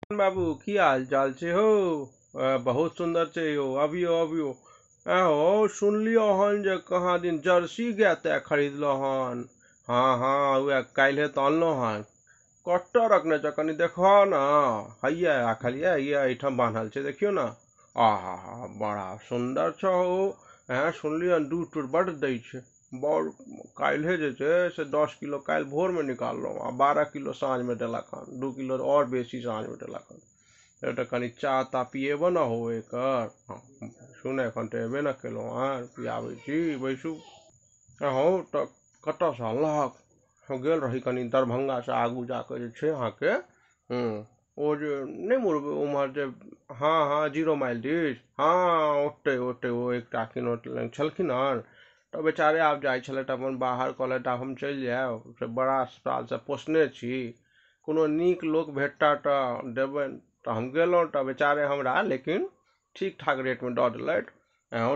बाबू की हाल चाल छै हो। बहुत सुंदर छै यो, अबियो अबियो। हो सुनलियो हन जे कहाँ दिन जर्सी गाय तै खरीदलो हन। हाँ हाँ वह काल्हे तो अनलो हन। कट्टा रखने छ कनी देखो ना। हैया राखल ये एठाम बांधल छै देखियो ना। आहा हा बड़ा सुंदर छ हो। सुनलियो दूध टूध बड़ दै छै। बड़ काल्हे जे छै से 10 किलो काल्हि भोर में निकाललो आ 12 किलो साँझ में देलक हन। 2 किलो और बेसी साँझ में देलक हन। तो कनी चाह ता पिएबो ना हो एकर। सुने एखन तो एबे ना केलो हन पियाबै छी बैसू। हो तो कतऽ से अनलहक। गेल रही कनी दरभंगा से आगू जाके जे छै अहाँके ओ जे नहीं मुड़ उम्हर जे हाँ हाँ 0 माइल दिस हाँ ओते ओते ओ एकटा किनोट छलखिन हन। तो बेचारे आब जाइ छलथि अपन बाहर कहलथि आब हम चलि जायब से बड़ा साल से पोसने छी। कोनो नीक लोक भेटता तऽ देबनि तऽ हम गेलहुँ तऽ बेचारे हमरा लेकिन ठीक ठाक रेट में दऽ देलथि।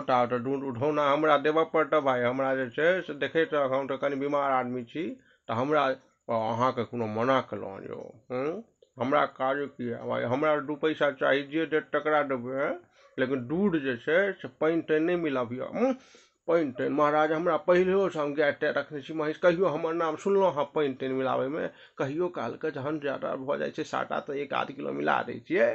ता तो ढूंढ उठौना हमरा देबऽ पड़तऽ भाई। हमरा जे छै से देखैत हम तो कनी बीमार आदमी छी तऽ हमरा अहाँके कोनो मना केलहुँ यौ। हमरा काज की है भाई, हमरा 2 पैसा चाही जे देत तकरा देबै। लेकिन दूध जे छै से पानि तानि नहीं मिलाबियौ। पानि तानि महाराज हमरा पहिलेओ से हम गाय ताय रखने छी महिष, कहियो हमर नाम सुनलहुँ हाँ पानि तानि मिलाबे में। कहियो काल के जहन ज्यादा भऽ जाइ छै साटा तऽ 1 आध किलो मिला दै छियै।